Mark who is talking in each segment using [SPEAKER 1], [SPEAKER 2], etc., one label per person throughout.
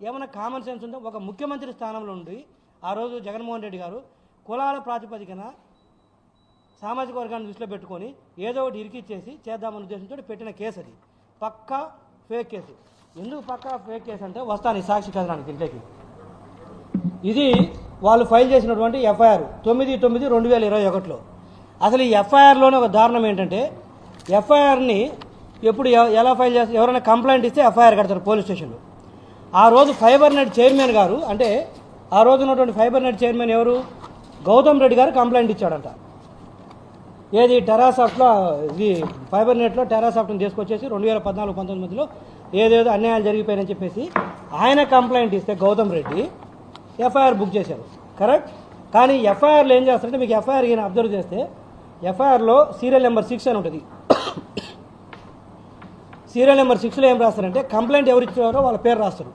[SPEAKER 1] ఏమైనా common sense ఉందో ఒక ముఖ్యమంత్రి స్థానంలో ఉండి ఆ రోజు జగన్మోహన్ రెడ్డి గారు కులాల ప్రాతిపదికన సామాజిక వర్గాన్ని దృష్టిలో పెట్టుకొని ఏదో ఒకటి ఇరికిచ్చేసి చేద్దామన్న ఉద్దేశంతో పెట్టిన కేసు అది పక్కా ఫేక్ కేసు. ఎందుకు పక్కా ఫేక్ కేసు అంటే వస్తాను ఈ సాక్షి కథనానికి ఇంట్లోకి. ఇది వాళ్ళు ఫైల్ చేసినటువంటి ఎఫ్ఐఆర్ 9/9/2021లో. అసలు ఈ ఎఫ్ఐఆర్లోనే ఒక దారుణం ఏంటంటే ఎఫ్ఐఆర్ని ఎప్పుడు ఎలా ఫైల్ చేస్తారు, ఎవరైనా కంప్లైంట్ ఇస్తే ఎఫ్ఐఆర్ కడతారు పోలీస్ స్టేషన్లో. ఆ రోజు ఫైబర్ నెట్ చైర్మన్ గారు, అంటే ఆ రోజు ఉన్నటువంటి ఫైబర్ నెట్ చైర్మన్ ఎవరు, గౌతమ్ రెడ్డి గారు కంప్లైంట్ ఇచ్చాడంట. ఏది టెరాసాఫ్ట్లో, ఇది ఫైబర్ నెట్లో టెరాసాఫ్ట్ని తీసుకొచ్చేసి 2014-19 మధ్యలో ఏదేదో అన్యాయాలు జరిగిపోయాయని చెప్పేసి ఆయన కంప్లైంట్ ఇస్తే గౌతమ్ రెడ్డి ఎఫ్ఐఆర్ బుక్ చేశారు. కరెక్ట్. కానీ ఎఫ్ఐఆర్లో ఏం చేస్తారంటే, మీకు ఎఫ్ఐఆర్ ఈయన అబ్జర్వ్ చేస్తే ఎఫ్ఐఆర్లో సీరియల్ నెంబర్ 6 అని ఉంటుంది. సీరియల్ నెంబర్ 6లో ఏం రాస్తారంటే కంప్లైంట్ ఎవరు ఇచ్చారో వాళ్ళ పేరు రాస్తారు.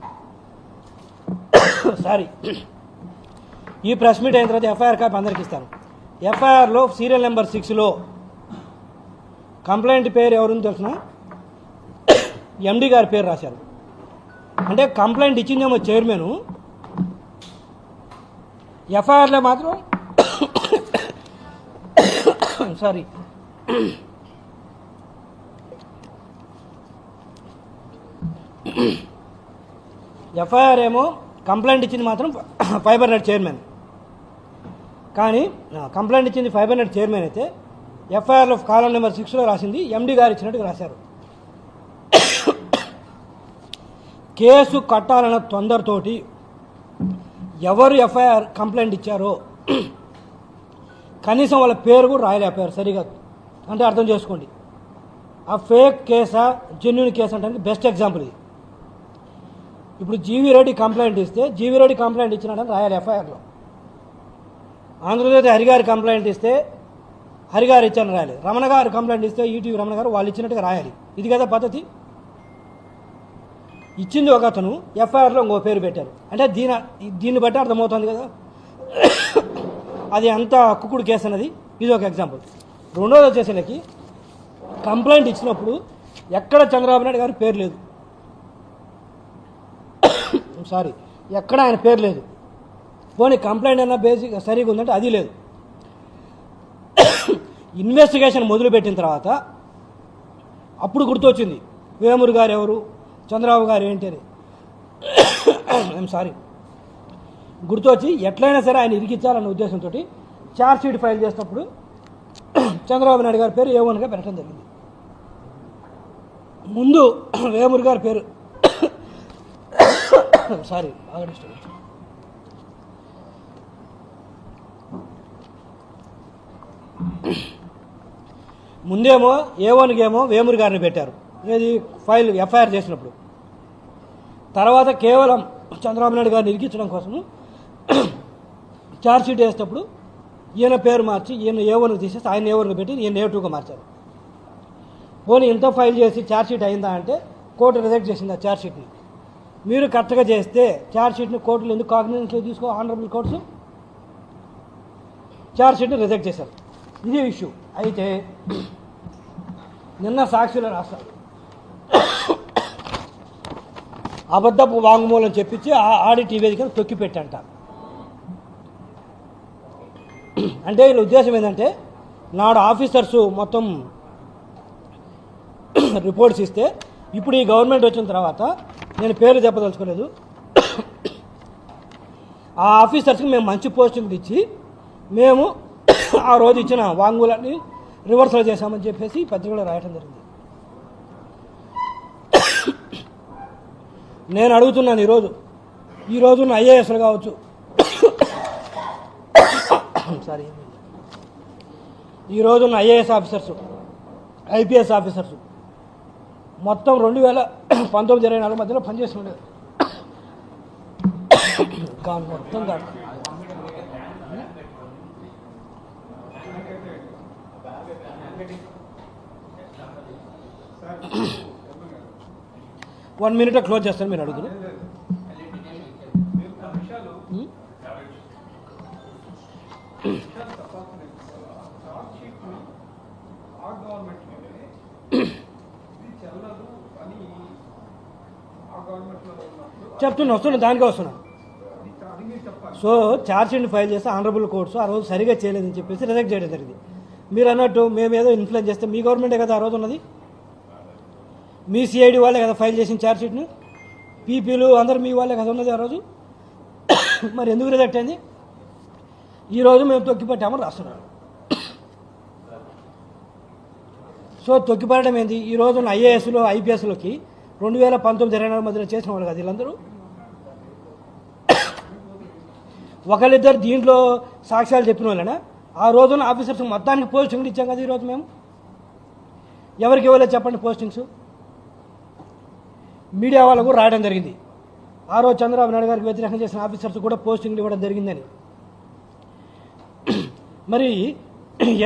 [SPEAKER 1] సారీ, ఈ ప్రెస్ మీట్ అయిన తర్వాత ఎఫ్ఐఆర్ కాపీ అందరికి ఇస్తాను. ఎఫ్ఐఆర్లో సీరియల్ నెంబర్ 6లో కంప్లైంట్ పేరు ఎవరుంది తెలిసిన ఎండి గారి పేరు రాశారు. అంటే కంప్లైంట్ ఇచ్చిందేమో చైర్మన్, ఎఫ్ఐఆర్లో మాత్రం సారీ ఎఫ్ఐఆర్ ఏమో కంప్లైంట్ ఇచ్చింది మాత్రం ఫైబర్ నెట్ చైర్మన్, కానీ కంప్లైంట్ ఇచ్చింది ఫైబర్ నెట్ చైర్మన్ అయితే ఎఫ్ఐఆర్లో కాలం నెంబర్ 6లో రాసింది ఎండి గారు ఇచ్చినట్టుగా రాశారు. కేసు కట్టాలన్న తొందరతోటి ఎవరు ఎఫ్ఐఆర్ కంప్లైంట్ ఇచ్చారో కనీసం వాళ్ళ పేరు కూడా రాయలేకపోయారు సరిగా. అంటే అర్థం చేసుకోండి, ఆ ఫేక్ కేసా జెన్యున్ కేసు అంటే బెస్ట్ ఎగ్జాంపుల్ ఇది. ఇప్పుడు జీవీ రెడ్డి కంప్లైంట్ ఇస్తే జీవీ రెడ్డి కంప్లైంట్ ఇచ్చినాడని రాయాలి ఎఫ్ఐఆర్లో. ఆంధ్రజ్యోతి హరిగారి కంప్లైంట్ ఇస్తే హరిగారు ఇచ్చారని రాయాలి. రమణ గారు కంప్లైంట్ ఇస్తే ఈటీవీ రమణ గారు వాళ్ళు ఇచ్చినట్టుగా రాయాలి. ఇది కదా పద్ధతి. ఇచ్చింది ఒక అతను, ఎఫ్ఐఆర్లో ఇంకో పేరు పెట్టారు. అంటే దీన్ని బట్టి అర్థమవుతుంది కదా అది అంత కుక్కుడు కేసు అన్నది. ఇది ఒక ఎగ్జాంపుల్. రెండోది వచ్చేసరికి కంప్లైంట్ ఇచ్చినప్పుడు ఎక్కడ చంద్రబాబు నాయుడు గారి పేరు లేదు, సారీ ఎక్కడ ఆయన పేరు లేదు. పోనీ కంప్లైంట్ అయినా బేసిక్ సరిగా ఉందంటే అది లేదు. ఇన్వెస్టిగేషన్ మొదలుపెట్టిన తర్వాత అప్పుడు గుర్తొచ్చింది వేమూరు గారు ఎవరు, చంద్రబాబు గారు ఏంటి అని. ఐఎమ్ సారీ, గుర్తొచ్చి ఎట్లయినా సరే ఆయన ఇరికించాలన్న ఉద్దేశంతో ఛార్జ్ షీట్ ఫైల్ చేసినప్పుడు చంద్రబాబు నాయుడు గారి పేరు ఏవన్గా పెట్టడం జరిగింది. ముందు వేమూరు గారి పేరు సారీ ముందేమో ఏవన్గేమో వేమూరు గారిని పెట్టారు, ఏది ఫైల్ ఎఫ్ఐఆర్ చేసినప్పుడు. తర్వాత కేవలం చంద్రబాబు నాయుడు గారిని ఇరికించడం కోసం ఛార్జ్ షీట్ వేసేటప్పుడు ఈయన పేరు మార్చి ఈయన ఏవన్కి తీసేసి ఆయన ఏవన్కి పెట్టి ఈయన ఏ2గా మార్చారు. పోనీ ఇంత ఫైల్ చేసి ఛార్జ్ షీట్ అయిందా అంటే కోర్టు రిజెక్ట్ చేసింది ఆ ఛార్జ్ షీట్ని. మీరు కరెక్ట్గా చేస్తే ఛార్జ్ షీట్ని కోర్టులు ఎందుకు కాగ్నిజెన్స్లో తీసుకో, ఆనరబుల్ కోర్ట్స్ ఛార్జ్ షీట్ని రిజెక్ట్ చేశారు. ఇది ఇష్యూ. అయితే నిన్న సాక్షిలో రాస్తారు, అబద్ధపు వాంగ్మూలం చెప్పించి ఆడిట్ వేదికను తొక్కిపెట్టంట. అంటే వీళ్ళ ఉద్దేశం ఏంటంటే నాడు ఆఫీసర్స్ మొత్తం రిపోర్ట్స్ ఇస్తే ఇప్పుడు ఈ గవర్నమెంట్ వచ్చిన తర్వాత, నేను పేర్లు చెప్పదలుచుకోలేదు, ఆ ఆఫీసర్స్కి మేము మంచి పోస్టింగ్లు ఇచ్చి మేము ఆ రోజు ఇచ్చిన వాంగ్మూలాన్ని రివర్సల్ చేశామని చెప్పేసి పత్రికలో రాయటం జరిగింది. నేను అడుగుతున్నాను, ఈ రోజున్న ఐఏఎస్లు కావచ్చు, సారీ ఈ రోజున్న ఐఏఎస్ ఆఫీసర్స్, ఐపీఎస్ ఆఫీసర్స్ మొత్తం 2019-24 మధ్యలో పనిచేసి ఉండేది కాదు, మొత్తం కాదు. వన్ మినిట్ క్లోజ్ చేస్తాను, మీరు అడుగుతున్నారు. వస్తున్నా దానికే వస్తున్నాను. సో ఛార్జ్షీట్ ఫైల్ చేస్తే ఆనరబుల్ కోర్ట్స్ ఆ రోజు సరిగా చేయలేదని చెప్పేసి రిజెక్ట్ చేయడం జరిగింది. మీరు అన్నట్టు మేము ఏదో ఇన్ఫ్లుయెన్స్ చేస్తే మీ గవర్నమెంటే కదా ఆ రోజు ఉన్నది, మీ సిఐడి వాళ్ళే కదా ఫైల్ చేసిన ఛార్జ్షీట్ను, పీపీలు అందరూ మీ వాళ్ళే కదా ఉన్నది ఆ రోజు. మరి ఎందుకు రిజెక్ట్ అయింది? ఈరోజు మేము తొక్కిపట్టామని రాస్తున్నారు. సో తొక్కిపడడం ఏంది? ఈ రోజున ఐఏఎస్లో ఐపీఎస్లోకి 2019-24 మధ్యలో చేసిన వాళ్ళు కదా వీళ్ళందరూ. ఒకళ్ళిద్దరు దీంట్లో సాక్ష్యాలు చెప్పిన వాళ్ళైనా ఆ రోజున ఆఫీసర్స్ మొత్తానికి పోస్టింగ్లు ఇచ్చాం కదా ఈరోజు మేము. ఎవరికి ఇవ్వలేదు చెప్పండి పోస్టింగ్స్? మీడియా వాళ్ళకు కూడా రాయడం జరిగింది. ఆ రోజు చంద్రబాబు నాయుడు గారికి వ్యతిరేకం చేసిన ఆఫీసర్స్ కూడా పోస్టింగ్లు ఇవ్వడం జరిగిందని. మరి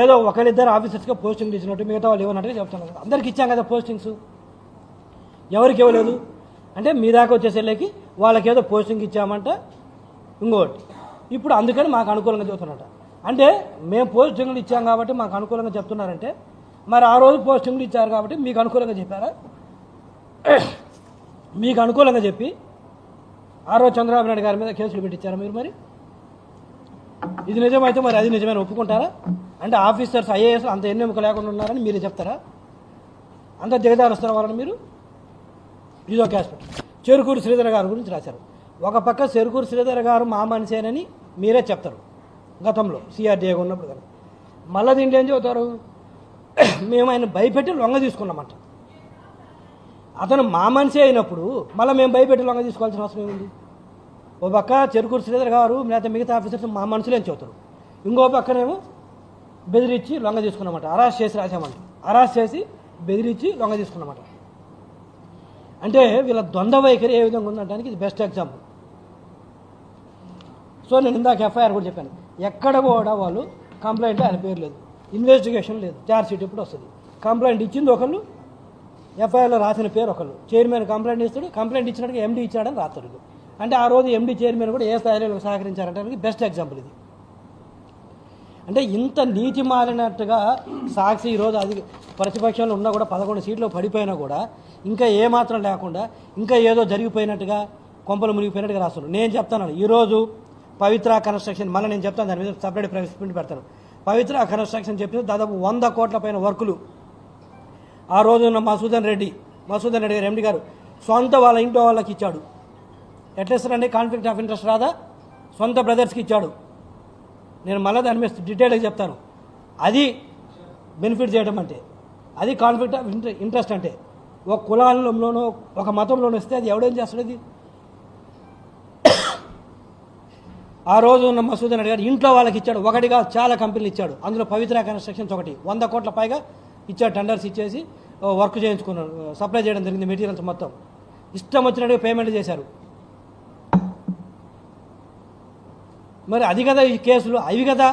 [SPEAKER 1] ఏదో ఒకరిద్దరు ఆఫీసర్స్గా పోస్టింగ్లు ఇచ్చినట్టు మిగతా వాళ్ళు ఇవ్వనట్టుగా చెప్తున్నారు. అందరికి ఇచ్చాం కదా పోస్టింగ్స్, ఎవరికి ఇవ్వలేదు అంటే మీ దాకా వచ్చేసరికి వాళ్ళకి ఏదో పోస్టింగ్ ఇచ్చామంట ఇంకోటి. ఇప్పుడు అందుకని మాకు అనుకూలంగా చెబుతున్నట. అంటే మేము పోస్టింగ్లు ఇచ్చాం కాబట్టి మాకు అనుకూలంగా చెప్తున్నారంటే మరి ఆ రోజు పోస్టింగ్లు ఇచ్చారు కాబట్టి మీకు అనుకూలంగా చెప్పారా? మీకు అనుకూలంగా చెప్పి ఆ రోజు చంద్రబాబు నాయుడు గారి మీద కేసులు పెట్టించారా మీరు? మరి ఇది నిజమైతే మరి అది నిజమైన ఒప్పుకుంటారా? అంటే ఆఫీసర్స్ ఐఏఎస్ అంత ఎన్నెముక లేకుండా ఉన్నారని మీరే చెప్తారా? అంత దిగజారుస్తారా వాళ్ళని మీరు? ఇదొక ఆస్పెక్ట్. చెరుకూరు శ్రీధర్ గారి గురించి రాశారు. ఒక పక్క చెరుకూరు శ్రీధర్ గారు మా మనిషేనని మీరే చెప్తారు గతంలో సిఆర్డీఏగా ఉన్నప్పుడు కానీ. మళ్ళీ దీంట్లో ఏం చెబుతారు? మేము ఆయన భయపెట్టి లొంగ తీసుకున్నామంట. అతను మా మనిషి అయినప్పుడు మళ్ళీ మేము భయపెట్టి లొంగ తీసుకోవాల్సిన అవసరం ఏముంది? ఓ పక్క చెరుకూరు శ్రీధర్ గారు లేకపోతే మిగతా ఆఫీసర్స్ మా మనుషులేం చెబుతారు, ఇంకో పక్కనేమో బెదిరించి లొంగ తీసుకున్నామంట. అరెస్ట్ చేసి రాసామంట, అరెస్ట్ చేసి బెదిరించి లొంగ తీసుకున్నామంట. అంటే వీళ్ళ ద్వంద్వ వైఖరి ఏ విధంగా ఉందంటానికి ఇది బెస్ట్ ఎగ్జాంపుల్. సో నేను ఇందాక ఎఫ్ఐఆర్ కూడా చెప్పాను, ఎక్కడ కూడా వాళ్ళు కంప్లైంట్ ఆయన పేరు లేదు, ఇన్వెస్టిగేషన్ లేదు, ఛార్జ్ షీట్ ఇప్పుడు వస్తుంది. కంప్లైంట్ ఇచ్చింది ఒకళ్ళు, ఎఫ్ఐఆర్లో రాసిన పేరు ఒకళ్ళు. చైర్మన్ కంప్లైంట్ ఇస్తాడు, కంప్లైంట్ ఇచ్చినట్టుగా ఎండీ ఇచ్చాడని రాస్తాడు. అంటే ఆ రోజు ఎండీ చైర్మన్ కూడా ఏ స్థాయిలో సహకరించారంటే బెస్ట్ ఎగ్జాంపుల్ ఇది. అంటే ఇంత నీతి మారినట్టుగా సాక్షి ఈరోజు అది ప్రతిపక్షంలో ఉన్నా కూడా 11 సీట్లు పడిపోయినా కూడా ఇంకా ఏమాత్రం లేకుండా ఇంకా ఏదో జరిగిపోయినట్టుగా కొంపలు మునిగిపోయినట్టుగా రాస్తున్నారు. నేను చెప్తాను ఈరోజు పవిత్ర కన్స్ట్రక్షన్, మళ్ళీ నేను చెప్తాను దాని మీద సపరేట్ ప్రెస్ మీట్ పెడతాను. పవిత్ర కన్స్ట్రక్షన్ చెప్పిన దాదాపు 100 కోట్ల పైన వర్కులు ఆ రోజున్న మసూదన్ రెడ్డి గారు ఎండి గారు సొంత వాళ్ళ ఇంట్లో వాళ్ళకి ఇచ్చాడు. ఎట్లా ఇస్తారండి? కాన్ఫ్లిక్ట్ ఆఫ్ ఇంట్రెస్ట్ రాదా? సొంత బ్రదర్స్కి ఇచ్చాడు. నేను మళ్ళీ దాని మీద డీటెయిల్గా చెప్తాను. అది బెనిఫిట్ చేయడం అంటే, అది కాన్ఫ్లిక్ట్ ఆఫ్ ఇంట్రెస్ట్ అంటే. ఒక కులంలోనో ఒక మతంలోనో ఇస్తే అది ఎవడేం చేస్తాడు? అది ఆ రోజు ఉన్న మసూదన్ రెడ్డి గారు ఇంట్లో వాళ్ళకి ఇచ్చాడు. ఒకటిగా చాలా కంపెనీలు ఇచ్చాడు. అందులో పవిత్ర కన్స్ట్రక్షన్స్ ఒకటి. 100 కోట్ల పైగా ఇచ్చాడు. టెండర్స్ ఇచ్చేసి వర్క్ చేయించుకున్నాడు, సప్లై చేయడం జరిగింది. మెటీరియల్స్ మొత్తం ఇష్టం వచ్చినట్టుగా పేమెంట్ చేశారు. మరి అది కదా ఈ కేసులు, అవి కదా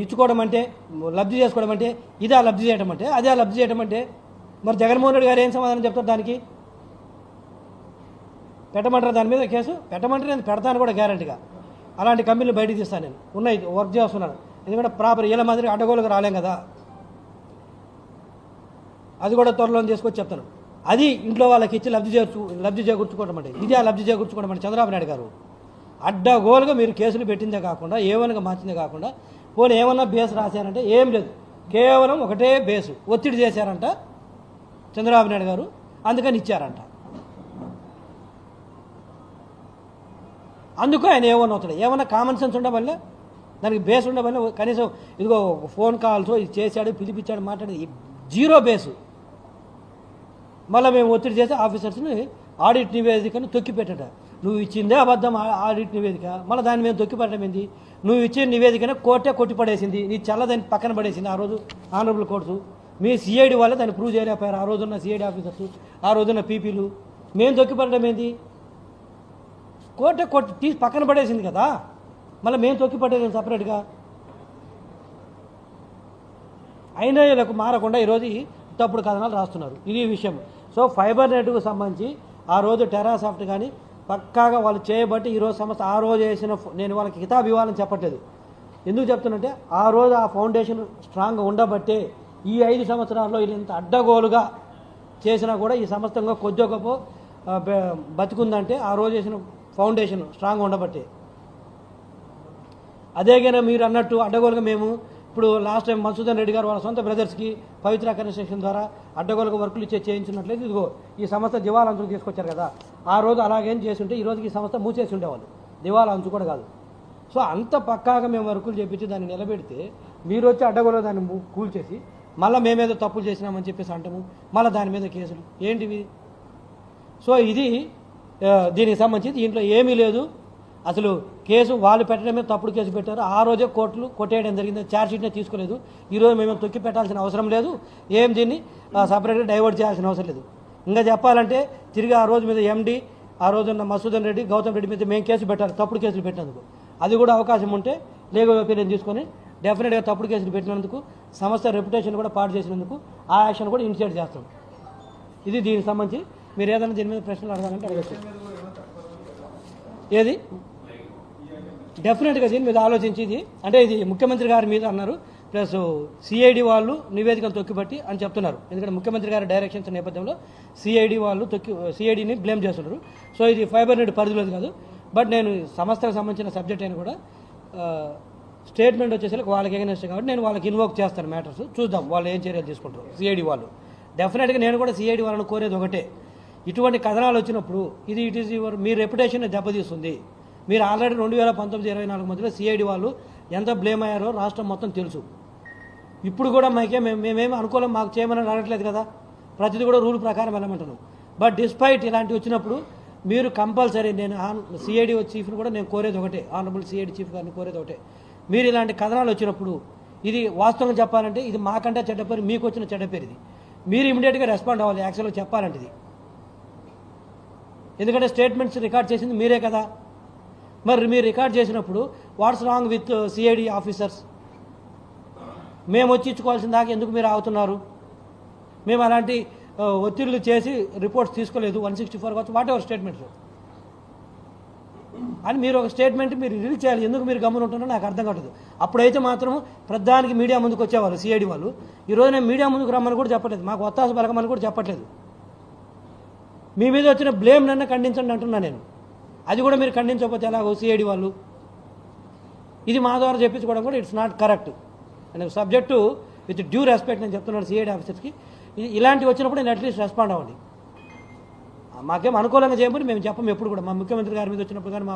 [SPEAKER 1] ఇచ్చుకోవడం అంటే, లబ్ధి చేసుకోవడం అంటే. ఇదే లబ్ధి చేయడం అంటే, అదే లబ్ధి చేయడం అంటే. మరి జగన్మోహన్ రెడ్డి గారు ఏం సమాధానం చెప్తారు దానికి? పెట్టమంటారు దాని మీద కేసు? పెట్టమంటారు, నేను పెడతాను కూడా గ్యారంటీగా. అలాంటి కంపెనీలు బయటకు తీస్తాను, నేను ఉన్నాయి, వర్క్ చేస్తున్నాను. ఎందుకంటే ప్రాపర్ వీళ్ళ మాదిరి అడ్డగోలుగా రాలేం కదా. అది కూడా త్వరలో తీసుకొచ్చి చెప్తాను. అది ఇంట్లో వాళ్ళకి ఇచ్చి లబ్ధి చేకూర్చుకోవడం అంటే. ఇదే లబ్ధి చేకూర్చుకోవడం అంటే. చంద్రబాబు నాయుడు గారు అడ్డగోలుగా మీరు కేసులు పెట్టిందే కాకుండా, ఏమనగా మార్చిందే కాకుండా, పోనీ ఏమన్నా బేస్ రాశారంటే ఏం లేదు, కేవలం ఒకటే బేసు ఒత్తిడి చేశారంట చంద్రబాబు నాయుడు గారు, అందుకని ఇచ్చారంట. అందుకు ఆయన ఏమన్నా అవుతాడు? ఏమన్నా కామన్ సెన్స్ ఉండవల్ల, దానికి బేస్ ఉండవల్ల. కనీసం ఇదిగో ఫోన్ కాల్స్ ఇది చేశాడు, పిలిపించాడు, మాట్లాడేది జీరో బేసు. మళ్ళీ మేము ఒత్తిడి చేసి ఆఫీసర్స్ని ఆడిట్ నివేదికను తొక్కిపెట్టట. నువ్వు ఇచ్చిందే అబద్ధం ఆడిట్ నివేదిక, మళ్ళీ దాన్ని మేము తొక్కిపెట్టడం ఏంది? నువ్వు ఇచ్చిన నివేదికనే కోర్టే కొట్టిపడేసింది, నీ చల్లదాన్ని పక్కన పడేసింది ఆ రోజు ఆనరబుల్ కోర్టు. మీ సిఐడి వాళ్ళే దాన్ని ప్రూవ్ చేయలేకపోయారు. ఆ రోజున్న సిఐడి ఆఫీసర్స్, ఆ రోజున్న పీపీలు. మేము తొక్కిపడడం ఏంది? కోర్టే తీసి పక్కన పడేసింది కదా, మళ్ళీ మేము తొక్కిపడేది సపరేట్గా. అయినా వీళ్ళకు మారకుండా ఈరోజు తప్పుడు కథనాలు రాస్తున్నారు. ఇది విషయం. సో ఫైబర్ నెట్కు సంబంధించి ఆ రోజు టెరాసాఫ్ట్ కానీ పక్కాగా వాళ్ళు చేయబట్టి ఈరోజు సంస్థ ఆ రోజు వేసిన, నేను వాళ్ళకి కితాబు ఇవ్వాలని చెప్పట్లేదు. ఎందుకు చెప్తున్నంటే ఆ రోజు ఆ ఫౌండేషన్ స్ట్రాంగ్గా ఉండబట్టే ఈ 5 సంవత్సరాల్లో వీళ్ళు ఇంత అడ్డగోలుగా చేసినా కూడా ఈ సంస్థ కొద్దిగా గొప్ప బతుకుందంటే ఆ రోజు చేసిన ఫౌండేషన్ స్ట్రాంగ్ ఉండబట్టే. అదేగానే మీరు అన్నట్టు అడ్డగోలుగా మేము ఇప్పుడు లాస్ట్ టైం మధుసూదన్ రెడ్డి గారు వాళ్ళ సొంత బ్రదర్స్కి పవిత్ర కన్స్ట్రక్షన్ ద్వారా అడ్డగోలుగా వర్కులు చేయించినట్లయితే ఇదిగో ఈ సంస్థ దివాలా అంచుకు తీసుకొచ్చారు కదా, ఆ రోజు అలాగేం చేసి ఉంటే ఈ రోజుకి ఈ సంస్థ మూసేసి ఉండేవాళ్ళు, దివాలా అంచు కూడా కాదు. సో అంత పక్కాగా మేము వర్కులు చేయించి దాన్ని నిలబెడితే మీరు వచ్చి అడ్డగోలుగా దాన్ని కూల్చేసి మళ్ళీ మేమేదో తప్పులు చేసినామని చెప్పేసి అంటాము, మళ్ళీ దాని మీద కేసులు ఏంటివి? సో ఇది దీనికి సంబంధించి దీంట్లో ఏమీ లేదు. అసలు కేసు వాళ్ళు పెట్టడమే తప్పుడు కేసు పెట్టారు. ఆ రోజే కోర్టులు కొట్టేయడం జరిగింది, ఛార్జ్షీట్నే తీసుకోలేదు. ఈరోజు మేము తొక్కి పెట్టాల్సిన అవసరం లేదు, ఏం దీన్ని సపరేట్గా డైవర్ట్ చేయాల్సిన అవసరం లేదు. ఇంకా చెప్పాలంటే తిరిగి ఆ రోజు మీద ఎండి ఆ రోజున్న మధుసూదన్ రెడ్డి గౌతమ్ రెడ్డి మీద మేము కేసు పెట్టాలి తప్పుడు కేసులు పెట్టినందుకు. అది కూడా అవకాశం ఉంటే లీగల్ ఒపీనియన్ తీసుకొని డెఫినెట్గా తప్పుడు కేసులు పెట్టినందుకు, సంస్థ రెప్యుటేషన్ కూడా పాడు చేసినందుకు ఆ యాక్షన్ కూడా ఇనిషియేట్ చేస్తాం. ఇది దీనికి సంబంధించి మీరు ఏదైనా దీని మీద ప్రశ్నలు అడగాలంటే అడగచ్చు. ఏది డెఫినెట్గా దీని మీద ఆలోచించి ఇది అంటే ఇది ముఖ్యమంత్రి గారి మీద అన్నారు, ప్లస్ సిఐడి వాళ్ళు నివేదికను తొక్కిపట్టి అని చెప్తున్నారు. ఎందుకంటే ముఖ్యమంత్రి గారి డైరెక్షన్స్ నేపథ్యంలో సిఐడి వాళ్ళు సిఐడిని బ్లేమ్ చేస్తున్నారు. సో ఇది ఫైబర్ నెట్ పరిధిలోది కాదు. బట్ నేను సంస్థకు సంబంధించిన సబ్జెక్ట్ అయినా కూడా స్టేట్మెంట్ వచ్చేసరికి వాళ్ళకి ఎగనెస్ట్ కాబట్టి నేను వాళ్ళకి ఇన్వోక్ చేస్తాను మ్యాటర్స్. చూద్దాం వాళ్ళు ఏం చర్యలు తీసుకుంటారు సిఐడి వాళ్ళు. డెఫినెట్గా నేను కూడా సిఐడి వాళ్ళని కోరేది ఒకటే, ఇటువంటి కథనాలు వచ్చినప్పుడు ఇది it is your me reputation దెబ్బతీస్తుంది. మీరు ఆల్రెడీ 2019-24 మధ్యలో సిఐడి వాళ్ళు ఎంత బ్లేమ్ అయ్యారో రాష్ట్రం మొత్తం తెలుసు. ఇప్పుడు కూడా మేమేమి అనుకూలం మాకు చేయమని అడగట్లేదు కదా, ప్రతిదీ కూడా రూల్ ప్రకారం వెళ్ళమంటున్నాం. బట్ డిస్పైట్ ఇలాంటివి వచ్చినప్పుడు మీరు కంపల్సరీ నేను సిఐడి చీఫ్ని కూడా నేను కోరేది ఒకటే, ఆనరబుల్ సిఐడి చీఫ్ గారిని కోరేది ఒకటే, మీరు ఇలాంటి కథనాలు వచ్చినప్పుడు ఇది వాస్తవంగా చెప్పాలంటే ఇది మాకంటే చెడ్డ పేరు, మీకు వచ్చిన చెడ్డ పేరు, ఇది మీరు ఇమీడియట్గా రెస్పాండ్ అవ్వాలి యాక్చువల్గా చెప్పాలంటే ఇది. ఎందుకంటే స్టేట్మెంట్స్ రికార్డ్ చేసింది మీరే కదా. మరి మీరు రికార్డ్ చేసినప్పుడు what's wrong with CID officers? మేము వచ్చి ఇచ్చుకోవాల్సిన దాకా ఎందుకు మీరు ఆగుతున్నారు? మేము అలాంటి ఒత్తిళ్లు చేసి రిపోర్ట్స్ తీసుకోలేదు 164 కావచ్చు వాట్ ఎవర్ స్టేట్మెంట్స్ అని మీరు ఒక స్టేట్మెంట్ మీరు రిలీజ్ చేయాలి. ఎందుకు మీరు గమ్మున ఉంటున్నారో నాకు అర్థం కావట్లేదు. అప్పుడైతే మాత్రం ప్రధానికి మీడియా ముందుకు వచ్చేవాళ్ళు సిఐడి వాళ్ళు. ఈరోజు నేను మీడియా ముందుకు రమ్మని కూడా చెప్పట్లేదు, మాకు ఒత్తాసు పలకమని కూడా చెప్పట్లేదు. మీ మీద వచ్చిన బ్లేమ్ నన్ను ఖండించండి అంటున్నా నేను. అది కూడా మీరు ఖండించకపోతే ఎలాగో సిఐడి వాళ్ళు ఇది మా ద్వారా చెప్పించుకోవడం కూడా it's not correct. And subject with due respect నేను చెప్తున్నాను సిఐడి ఆఫీసర్స్కి, ఇలాంటివి వచ్చినప్పుడు నేను అట్లీస్ట్ రెస్పాండ్ అవ్వండి. మాకేం అనుకూలంగా చేయమని మేము చెప్పము ఎప్పుడు కూడా. మా ముఖ్యమంత్రి గారి మీద వచ్చినప్పుడు కానీ మా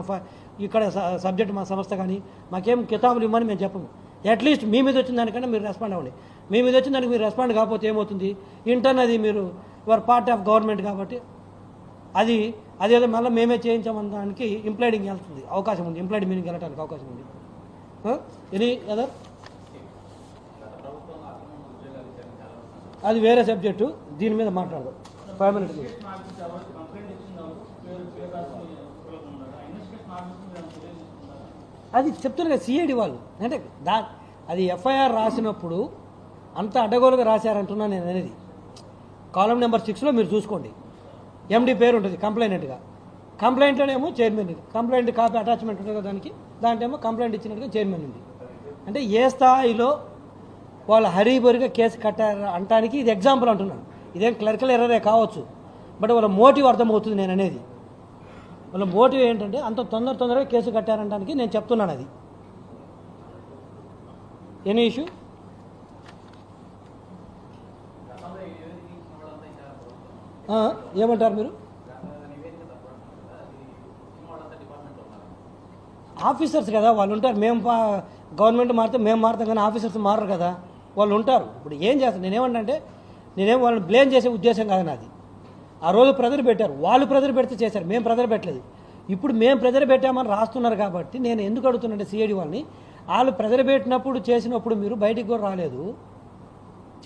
[SPEAKER 1] ఇక్కడ సబ్జెక్ట్ మా సంస్థ కానీ మాకేం కితాబులు ఇవ్వమని మేము చెప్పము. అట్లీస్ట్ మీ మీద వచ్చిన దానికన్నా మీరు రెస్పాండ్ అవ్వండి. మీ మీద వచ్చిన దానికి మీరు రెస్పాండ్ కాకపోతే ఏమవుతుంది, ఇంటర్న్ అది మీరు యువర్ పార్ట్ ఆఫ్ గవర్నమెంట్ కాబట్టి అదేదో మళ్ళీ మేమే చేయించామన్న దానికి ఇంప్లైడింగ్ వెళ్తుంది అవకాశం ఉంది, ఇంప్లైడ్ మీనింగ్ వెళ్ళడానికి అవకాశం ఉంది. ఎనీ అదర్ అది వేరే సబ్జెక్టు, దీని మీద మాట్లాడదాం 5 minutes. అది చెప్తున్నారు కదా సిఐడి వాళ్ళు అంటే అది ఎఫ్ఐఆర్ రాసినప్పుడు అంత అడ్డగోలుగా రాశారంటున్నా నేను అనేది. కాలం నెంబర్ 6లో మీరు చూసుకోండి, ఎండి పేరు ఉంటుంది కంప్లైంట్గా, కంప్లైంట్లోనేమో చైర్మన్, కంప్లైంట్ కాపీ అటాచ్మెంట్ ఉంటుంది కదా దాంట్లో ఏమో కంప్లైంట్ ఇచ్చినట్టుగా చైర్మన్ ఉంది. అంటే ఏ స్థాయిలో వాళ్ళు హరీబరిగా కేసు కట్టారు అంటానికి ఇది ఎగ్జాంపుల్ అంటున్నాను. ఇదేం క్లర్కల్ ఎర్రరే కావచ్చు, బట్ వాళ్ళ మోటివ్ అర్థమవుతుంది నేను అనేది. వాళ్ళ మోటివ్ ఏంటంటే అంత తొందరగా కేసు కట్టారంటానికి నేను చెప్తున్నాను. అది ఎనీ ఇష్యూ ఏమంటారు మీరు? ఆఫీసర్స్ కదా వాళ్ళు ఉంటారు. మేము గవర్నమెంట్ మారితే మేము మారుతాం కానీ ఆఫీసర్స్ మారరు కదా, వాళ్ళు ఉంటారు. ఇప్పుడు ఏం చేస్తాను నేనేమంటే వాళ్ళని బ్లేమ్ చేసే ఉద్దేశం కాదు నాది. ఆ రోజు ప్రెజర్ పెట్టారు, వాళ్ళు ప్రెజర్ పెడితే చేశారు, మేము ప్రెజర్ పెట్టలేదు. ఇప్పుడు మేము ప్రెజర్ పెట్టామని రాస్తున్నారు కాబట్టి నేను ఎందుకు అడుగుతున్నానంటే సిఐడి వాళ్ళని, వాళ్ళు ప్రెజర్ పెట్టినప్పుడు చేసినప్పుడు మీరు బయటికి కూడా రాలేదు,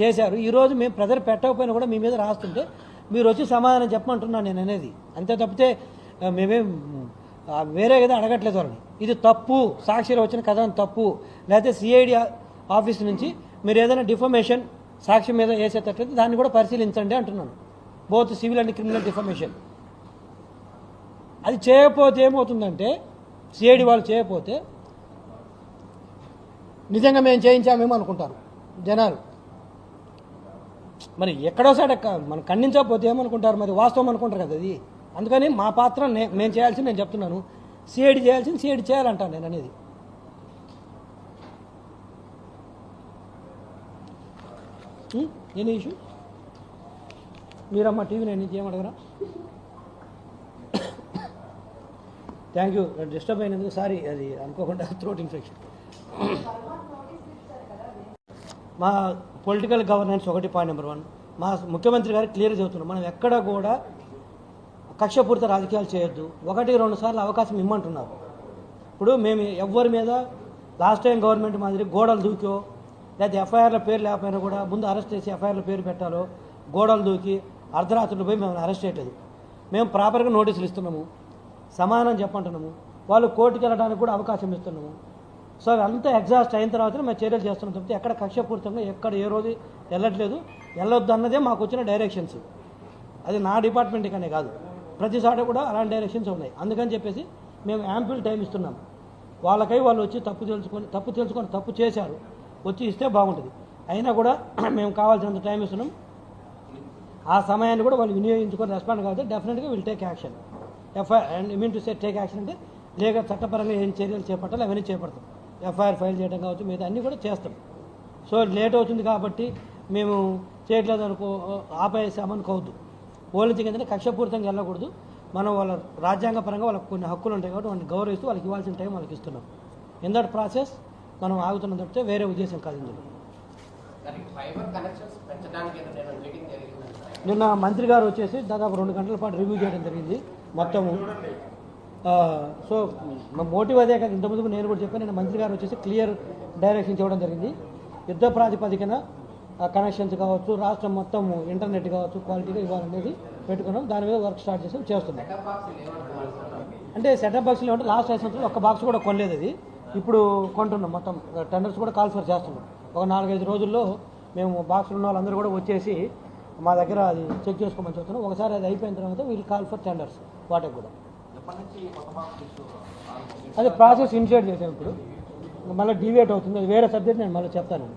[SPEAKER 1] చేశారు. ఈరోజు మేము ప్రెజర్ పెట్టకపోయినా కూడా మీ మీద రాస్తుంటే మీరు వచ్చి సమాధానం చెప్పమంటున్నాను నేను అనేది. అంతే తప్పితే మేమేం వేరే కదా అడగట్లేదు వాళ్ళని. ఇది తప్పు, సాక్షిలో వచ్చిన కథ తప్పు, లేకపోతే సిఐడి ఆఫీస్ నుంచి మీరు ఏదైనా డిఫమేషన్ సాక్షి మీద వేసేటట్లయితే దాన్ని కూడా పరిశీలించండి అంటున్నాను. Both civil and criminal defamation. అది చేయకపోతే ఏమవుతుందంటే సిఐడి వాళ్ళు చేయకపోతే నిజంగా మేము చేయించామేమో అనుకుంటారు జనాలు. మరి ఎక్కడో సైడ్ మనం ఖండించకపోతే ఏమనుకుంటారు, మరి వాస్తవం అనుకుంటారు కదా. అది అందుకని మా పాత్ర మేము చేయాల్సింది నేను చెప్తున్నాను. సిఐడి చేయాల్సింది సిఐడి చేయాలంటాను నేను అనేది. ఎనీ ఇష్యూ మీరమ్మా టీవీ నేను చేయమడగరా. థ్యాంక్ యూ డిస్టర్బ్ అయినందుకు సారీ, అది అనుకోకుండా థ్రోట్ ఇన్ఫెక్షన్. మా పొలిటికల్ గవర్నెన్స్ 1.1 మా ముఖ్యమంత్రి గారు క్లియర్ చెబుతున్నాం, మనం ఎక్కడ కూడా కక్షపూరిత రాజకీయాలు చేయొద్దు, 1-2 సార్లు అవకాశం ఇమ్మంటున్నారు. ఇప్పుడు మేము ఎవ్వరి మీద లాస్ట్ టైం గవర్నమెంట్ మాదిరి గోడలు దూకో లేకపోతే ఎఫ్ఐఆర్ల పేరు లేకపోయినా కూడా ముందు అరెస్ట్ చేసి ఎఫ్ఐఆర్ల పేరు పెట్టాలో గోడలు దూకి అర్ధరాత్రులు పోయి మేము అరెస్ట్ చేయట్లేదు. మేము ప్రాపర్గా నోటీసులు ఇస్తున్నాము, సమాధానం చెప్పంటున్నాము, వాళ్ళు కోర్టుకు వెళ్ళడానికి కూడా అవకాశం ఇస్తున్నాము. సో అంతా ఎగ్జాస్ట్ అయిన తర్వాత మేము చర్యలు చేస్తున్నాం తప్పితే ఎక్కడ కక్షపూరితంగా ఎక్కడ ఏ రోజు వెళ్ళట్లేదు. వెళ్ళొద్దు అన్నదే మాకు వచ్చిన డైరెక్షన్స్. అది నా డిపార్ట్మెంట్కనే కాదు, ప్రతిసారి కూడా అలాంటి డైరెక్షన్స్ ఉన్నాయి. అందుకని చెప్పేసి మేము యాంపుల్ టైం ఇస్తున్నాం. వాళ్ళకై వాళ్ళు వచ్చి తప్పు తెలుసుకొని తప్పు చేశారు, వచ్చి ఇస్తే బాగుంటుంది. అయినా కూడా మేము కావాల్సినంత టైం ఇస్తున్నాం. ఆ సమయాన్ని కూడా వాళ్ళు వినియోగించుకొని రెస్పాండ్ కాకపోతే డెఫినెట్గా will take action. FIR and mean to say take action అంటే లేక చట్టపరంగా ఏం చర్యలు చేపట్టాలి అవన్నీ చేపడతాం. ఎఫ్ఐఆర్ ఫైల్ చేయడం కావచ్చు, మిగతా అన్నీ కూడా చేస్తాం. సో లేట్ అవుతుంది కాబట్టి మేము చేయట్లేదు అనుకో ఆపేసామనుకోవద్దు. ఓన్లీ ఏంటంటే కక్షపూరితంగా వెళ్ళకూడదు. మనం వాళ్ళ రాజ్యాంగ పరంగా వాళ్ళకి కొన్ని హక్కులు ఉంటాయి కాబట్టి వాళ్ళని గౌరవిస్తూ వాళ్ళకి ఇవ్వాల్సిన టైం వాళ్ళకి ఇస్తున్నాం. ఇన్ దట్ ప్రాసెస్ మనం ఆగుతున్నాం తప్పితే వేరే ఉద్దేశం కాదు ఇందులో. నిన్న మంత్రి గారు వచ్చేసి దాదాపు 2 గంటల పాటు రివ్యూ చేయడం జరిగింది మొత్తము. సో మోటివ్ అదే కాదు, ఇంతకుముందు నేను కూడా చెప్పాను. నేను మంత్రి గారు వచ్చేసి క్లియర్ డైరెక్షన్స్ ఇవ్వడం జరిగింది. యుద్ధ ప్రాతిపదికన కనెక్షన్స్ కావచ్చు, రాష్ట్రం మొత్తం ఇంటర్నెట్ కావచ్చు క్వాలిటీగా ఇవ్వాలనేది పెట్టుకున్నాం. దాని మీద వర్క్ స్టార్ట్ చేసి చేస్తున్నాం. అంటే సెటప్ బాక్స్లో ఉంటే లాస్ట్ 5 సంవత్సరాలు ఒక్క బాక్స్ కూడా కొనలేదు. అది ఇప్పుడు కొంటున్నాం. మొత్తం టెండర్స్ కూడా కాల్ ఫర్ చేస్తున్నాం. ఒక 4-5 రోజుల్లో మేము బాక్స్లో ఉన్న వాళ్ళందరూ కూడా వచ్చేసి మా దగ్గర అది చెక్ చేసుకోమని చెప్తున్నాం. ఒకసారి అది అయిపోయిన తర్వాత వీళ్ళు కాల్ ఫర్ టెండర్స్ వాటికి కూడా. అది ప్రాసెస్ ఇనిషియేట్ చేసాం. ఇప్పుడు మళ్ళీ డివేట్ అవుతుంది, అది వేరే సబ్జెక్ట్ నేను మళ్ళీ చెప్తాను.